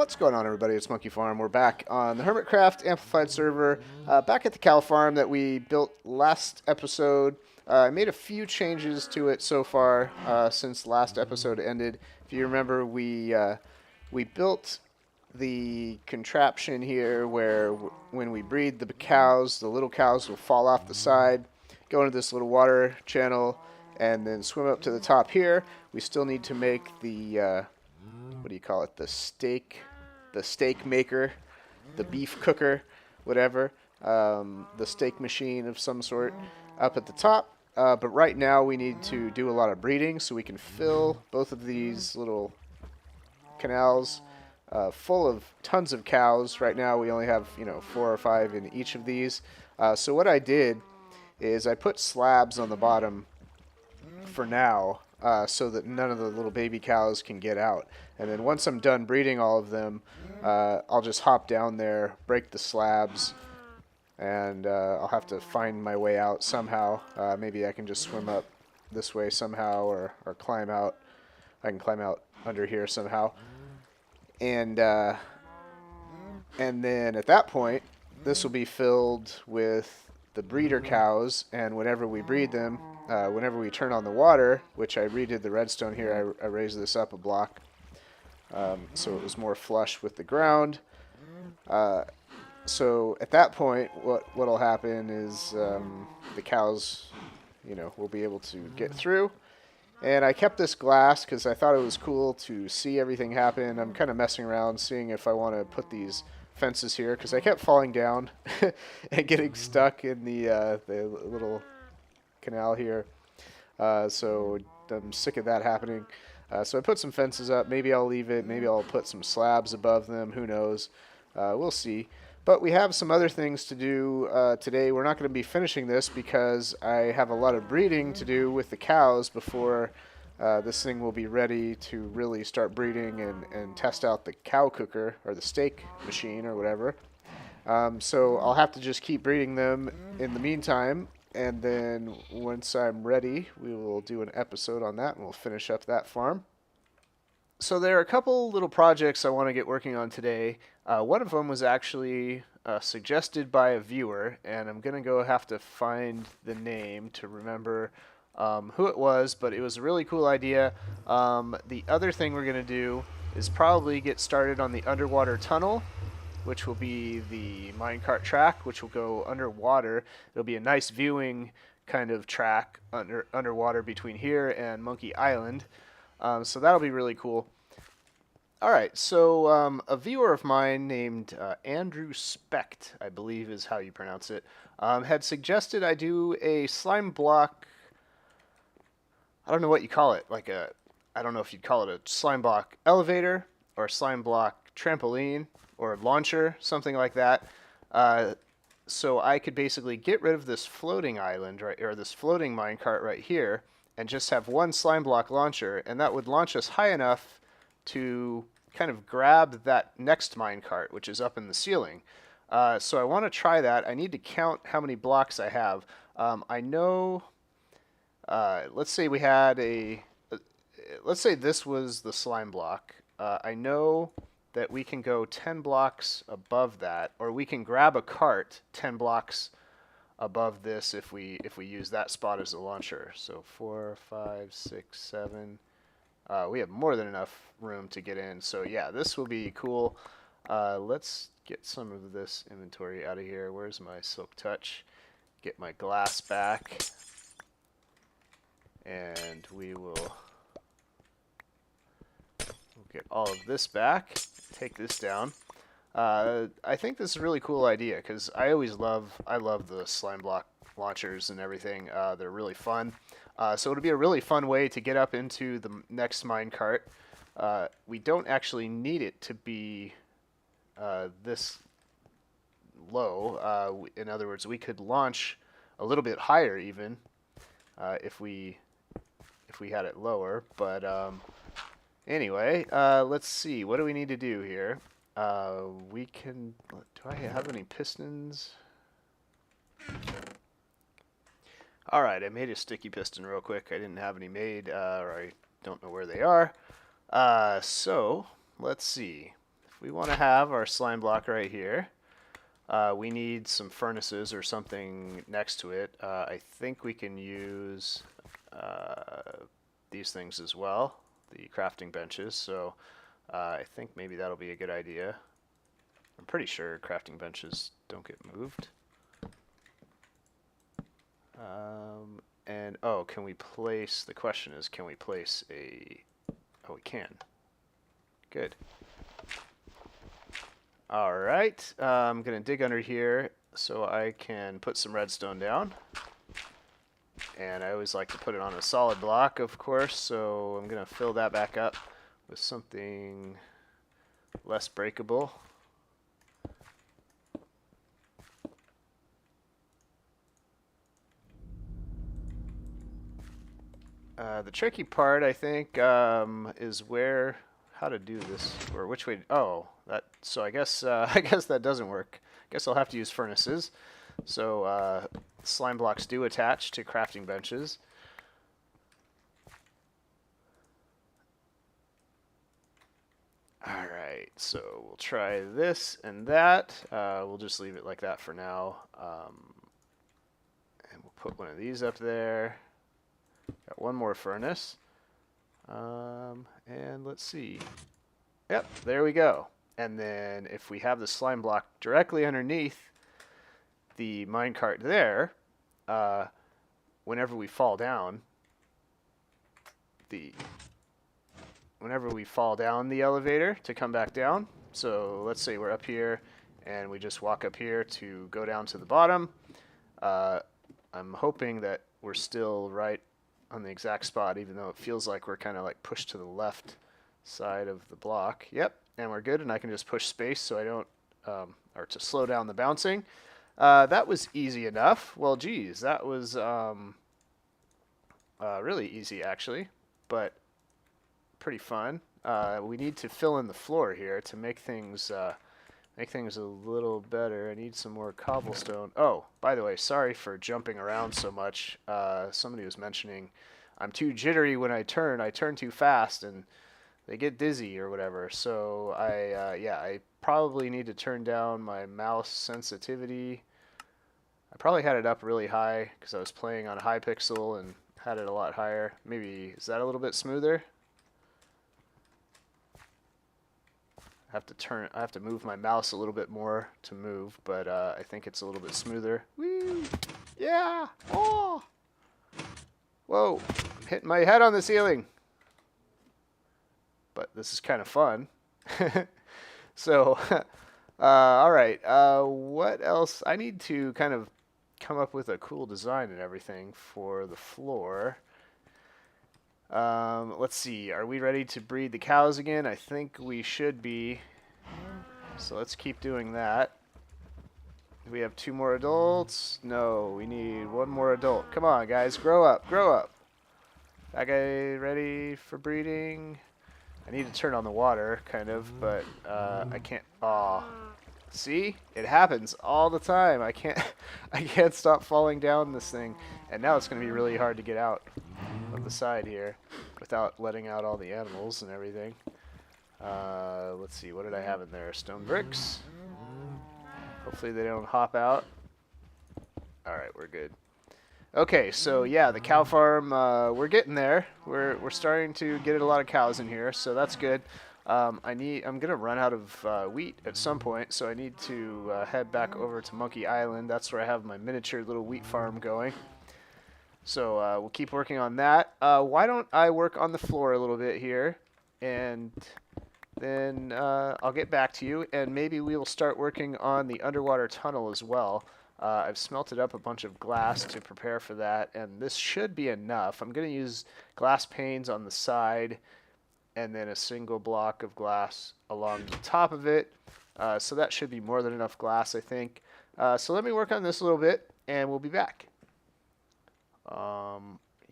What's going on, everybody? It's Monkeyfarm. We're back on the Hermitcraft Amplified server, back at the cow farm that we built last episode. I made a few changes to it so far since last episode ended. If you remember, we built the contraption here where when we breed the cows, the little cows will fall off the side, go into this little water channel, and then swim up to the top here. We still need to make the what do you call it? The steak maker, the beef cooker, whatever. The steak machine of some sort up at the top. But right now we need to do a lot of breeding so we can fill both of these little canals full of tons of cows. Right now we only have 4 or 5 in each of these. So what I did is I put slabs on the bottom for now, so that none of the little baby cows can get out. And then once I'm done breeding all of them, I'll just hop down there, break the slabs, and I'll have to find my way out somehow. Maybe I can just swim up this way somehow, or climb out. I can climb out under here somehow. And then at that point, this will be filled with the breeder cows, and whenever we breed them, whenever we turn on the water, which I redid the redstone here, I raised this up a block so it was more flush with the ground. So at that point, what'll happen is the cows, will be able to get through. And I kept this glass because I thought it was cool to see everything happen. I'm kind of messing around, seeing if I want to put these fences here, because I kept falling down and getting stuck in the little canal here. So I'm sick of that happening. So I put some fences up. Maybe I'll leave it. Maybe I'll put some slabs above them. Who knows? We'll see. But we have some other things to do today. We're not going to be finishing this because I have a lot of breeding to do with the cows before this thing will be ready to really start breeding and test out the cow cooker or the steak machine or whatever. So I'll have to just keep breeding them in the meantime. And then once I'm ready, we will do an episode on that and we'll finish up that farm. So there are a couple little projects I want to get working on today. One of them was actually suggested by a viewer, and I'm going to have to find the name to remember who it was, but it was a really cool idea. The other thing we're going to do is probably get started on the underwater tunnel, which will be the minecart track, which will go underwater. It'll be a nice viewing kind of track underwater between here and Monkey Island. So that'll be really cool. Alright, so a viewer of mine named Andrew Specht, I believe is how you pronounce it, had suggested I do a slime block, I don't know what you call it, I don't know if you'd call it a slime block elevator or a slime block trampoline or launcher, something like that. So I could basically get rid of this floating island, right, or this floating minecart right here, and just have one slime block launcher, and that would launch us high enough to kind of grab that next minecart, which is up in the ceiling. So I want to try that. I need to count how many blocks I have. I know, let's say we had let's say this was the slime block. I know that we can go 10 blocks above that, or we can grab a cart 10 blocks above this if we use that spot as a launcher. So 4, 5, 6, 7. We have more than enough room to get in. So yeah, this will be cool. Let's get some of this inventory out of here. Where's my silk touch? Get my glass back. And we'll get all of this back. Take this down. I think this is a really cool idea because I love the slime block launchers and everything. They're really fun. So it'll be a really fun way to get up into the next minecart. We don't actually need it to be this low. In other words, we could launch a little bit higher even if we had it lower. But anyway, let's see. What do we need to do here? We can... Do I have any pistons? Alright, I made a sticky piston real quick. I didn't have any made, or I don't know where they are. So, let's see. we want to have our slime block right here, we need some furnaces or something next to it. I think we can use these things as well, the crafting benches. So I think maybe that'll be a good idea. I'm pretty sure crafting benches don't get moved. And oh, can we place, the question is, can we place a, oh, we can. Good. All right, I'm gonna dig under here so I can put some redstone down. And I always like to put it on a solid block, of course, so I'm gonna fill that back up with something less breakable. The tricky part, I think, is how to do this, or which way. Oh, so I guess I guess that doesn't work. I guess I'll have to use furnaces. So slime blocks do attach to crafting benches. All right, so we'll try this and that. We'll just leave it like that for now, and we'll put one of these up there. Got one more furnace. And let's see. Yep, there we go. And then if we have the slime block directly underneath the minecart there, whenever we fall down the elevator to come back down, so let's say we're up here and we just walk up here to go down to the bottom. I'm hoping that we're still right on the exact spot, even though it feels like we're kind of like pushed to the left side of the block. Yep, and we're good, and I can just push space so I don't, or to slow down the bouncing. That was easy enough. Well, geez, that was really easy actually, but pretty fun. We need to fill in the floor here to make things a little better. I need some more cobblestone. Oh, by the way, sorry for jumping around so much. Somebody was mentioning I'm too jittery when I turn too fast and they get dizzy or whatever. So I probably need to turn down my mouse sensitivity. I probably had it up really high because I was playing on Hypixel and had it a lot higher. Maybe, is that a little bit smoother? I have to move my mouse a little bit more to move, but I think it's a little bit smoother. Woo! Yeah! Oh! Whoa! I'm hitting my head on the ceiling. But this is kind of fun. So, all right. What else? I need to kind of come up with a cool design and everything for the floor. Let's see. Are we ready to breed the cows again? I think we should be. So let's keep doing that. Do we have 2 more adults? No, we need 1 more adult. Come on, guys. Grow up. Grow up. That guy ready for breeding? I need to turn on the water, kind of, but I can't. Aw. See? It happens all the time. I can't stop falling down this thing. And now it's going to be really hard to get out of the side here without letting out all the animals and everything. Let's see, what did I have in there? Stone bricks. Hopefully they don't hop out. Alright, we're good. Okay, so yeah, the cow farm, we're getting there. We're starting to get a lot of cows in here, so that's good. I'm gonna run out of wheat at some point, so I need to head back over to Monkey Island. That's where I have my miniature little wheat farm going. So we'll keep working on that. Why don't I work on the floor a little bit here, and then I'll get back to you, and maybe we will start working on the underwater tunnel as well. I've smelted up a bunch of glass to prepare for that, and this should be enough. I'm going to use glass panes on the side and then a single block of glass along the top of it. So that should be more than enough glass, I think. So let me work on this a little bit, and we'll be back.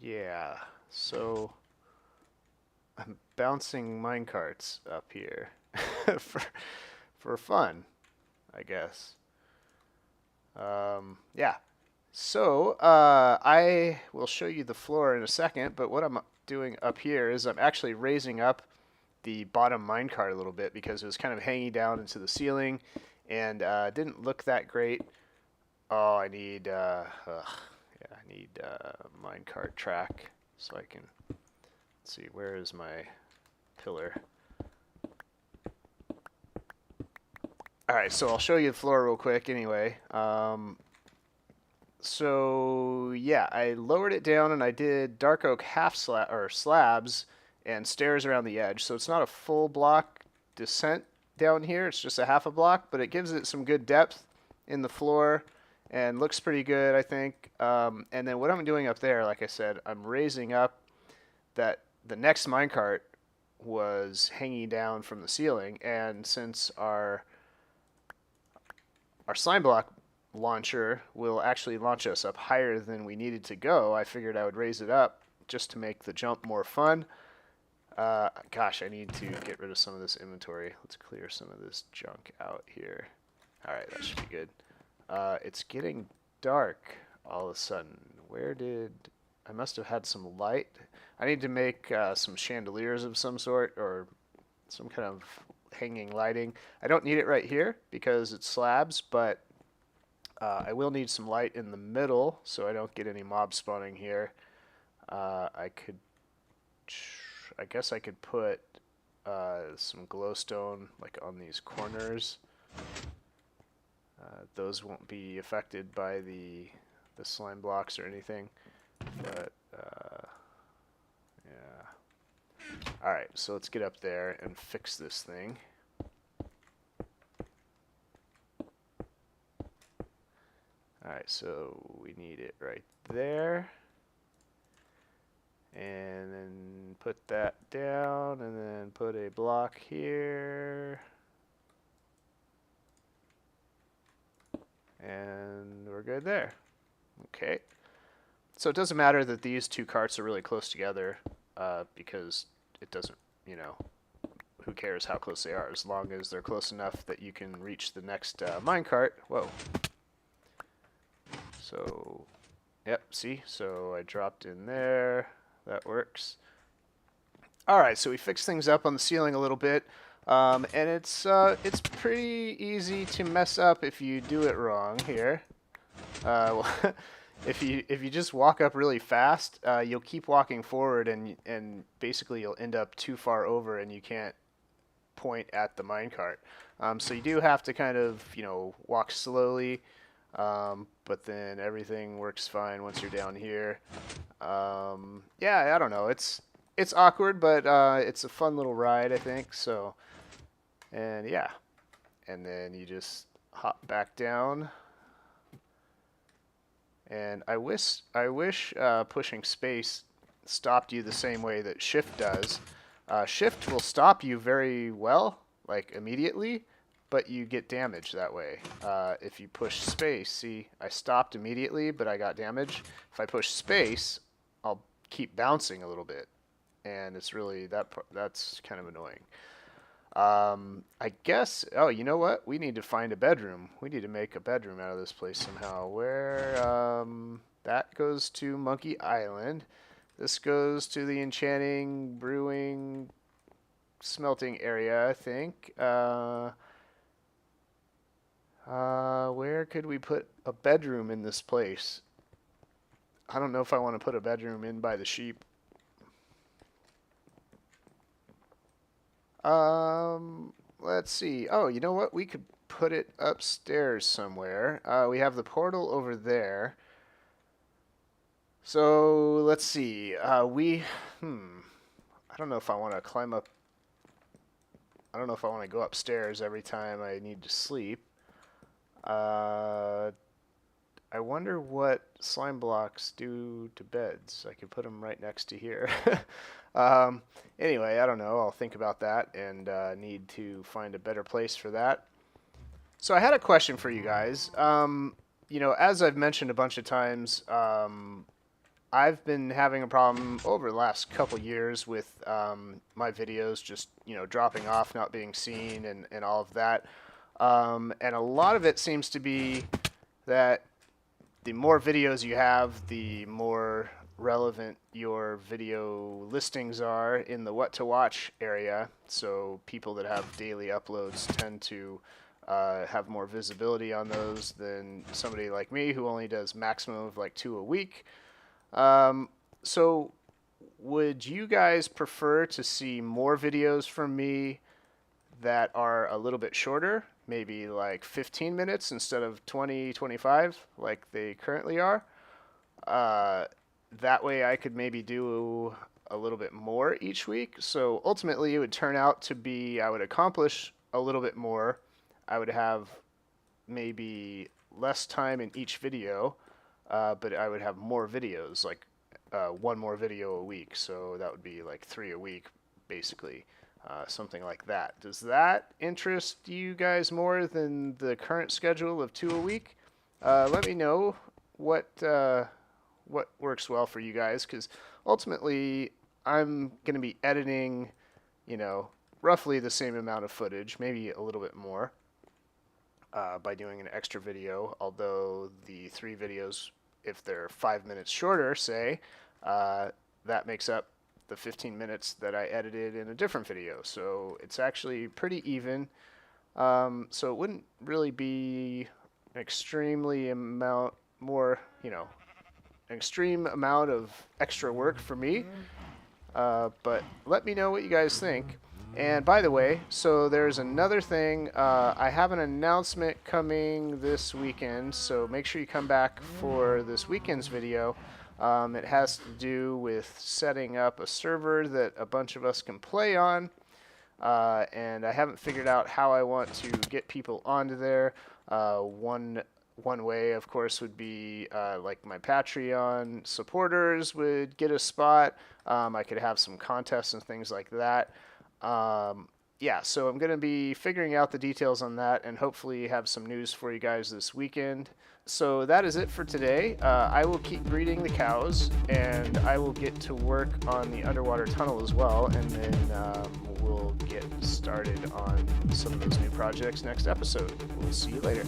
Yeah, so I'm bouncing minecarts up here for fun, I guess. Yeah, so I will show you the floor in a second, but what I'm doing up here is I'm actually raising up the bottom minecart a little bit because it was kind of hanging down into the ceiling and didn't look that great. Oh, I need minecart track so I can see where is my pillar. All right, so I'll show you the floor real quick anyway. So yeah, I lowered it down and I did dark oak slabs and stairs around the edge. So it's not a full block descent down here. It's just a half a block, but it gives it some good depth in the floor and looks pretty good, I think. And then what I'm doing up there, like I said, I'm raising up that the next minecart was hanging down from the ceiling, and since our slime block launcher will actually launch us up higher than we needed to go, I figured I would raise it up just to make the jump more fun. Gosh, I need to get rid of some of this inventory. Let's clear some of this junk out here. Alright, that should be good. It's getting dark all of a sudden. Where did... I must have had some light. I need to make some chandeliers of some sort or some kind of hanging lighting. I don't need it right here because it's slabs, but I will need some light in the middle so I don't get any mob spawning here. I guess I could put some glowstone like on these corners. Those won't be affected by the slime blocks or anything, but yeah. Alright, so let's get up there and fix this thing. Alright, so we need it right there. And then put that down, and then put a block here. And we're good there. Okay. So it doesn't matter that these two carts are really close together, because it doesn't, you know, who cares how close they are, as long as they're close enough that you can reach the next minecart. Whoa. So, yep, see? So I dropped in there. That works. Alright, so we fixed things up on the ceiling a little bit. And it's pretty easy to mess up if you do it wrong here. Well, if you just walk up really fast, you'll keep walking forward, and basically you'll end up too far over, and you can't point at the minecart. So you do have to kind of, you know, walk slowly, but then everything works fine once you're down here. Yeah, I don't know. It's awkward, but it's a fun little ride, I think. So, and yeah, and then you just hop back down. And I wish pushing space stopped you the same way that shift does. Shift will stop you very well, like immediately, but you get damage that way. If you push space, see, I stopped immediately, but I got damage. If I push space, I'll keep bouncing a little bit, and it's really that's kind of annoying. I guess, oh, you know what? We need to find a bedroom. We need to make a bedroom out of this place somehow. Where, that goes to Monkey Island. This goes to the enchanting, brewing, smelting area, I think. Where could we put a bedroom in this place? I don't know if I want to put a bedroom in by the sheep. Let's see. Oh, you know what? We could put it upstairs somewhere. We have the portal over there. So, let's see. I don't know if I want to climb up. I don't know if I want to go upstairs every time I need to sleep. I wonder what slime blocks do to beds. I could put them right next to here. Anyway, I don't know. I'll think about that and need to find a better place for that. So I had a question for you guys. You know, as I've mentioned a bunch of times, I've been having a problem over the last couple years with my videos just, you know, dropping off, not being seen, and all of that. And a lot of it seems to be that the more videos you have, the more relevant your video listings are in the what to watch area. So people that have daily uploads tend to have more visibility on those than somebody like me who only does maximum of like 2 a week. So would you guys prefer to see more videos from me that are a little bit shorter, maybe like 15 minutes instead of 20, 25 like they currently are? That way I could maybe do a little bit more each week. So ultimately it would turn out to be, I would accomplish a little bit more. I would have maybe less time in each video, but I would have more videos, like one more video a week. So that would be like 3 a week, basically. Something like that. Does that interest you guys more than the current schedule of 2 a week? Let me know what works well for you guys, because ultimately I'm going to be editing, roughly the same amount of footage, maybe a little bit more, by doing an extra video. Although the 3 videos, if they're 5 minutes shorter, say, that makes up the 15 minutes that I edited in a different video. So it's actually pretty even. So it wouldn't really be an extremely amount more, an extreme amount of extra work for me. But let me know what you guys think. And by the way, so there's another thing. I have an announcement coming this weekend, so make sure you come back for this weekend's video. It has to do with setting up a server that a bunch of us can play on, and I haven't figured out how I want to get people onto there. One way, of course, would be like my Patreon supporters would get a spot. I could have some contests and things like that. Yeah, so I'm going to be figuring out the details on that and hopefully have some news for you guys this weekend. So that is it for today. I will keep breeding the cows, and I will get to work on the underwater tunnel as well, and then we'll get started on some of those new projects next episode. We'll see you later.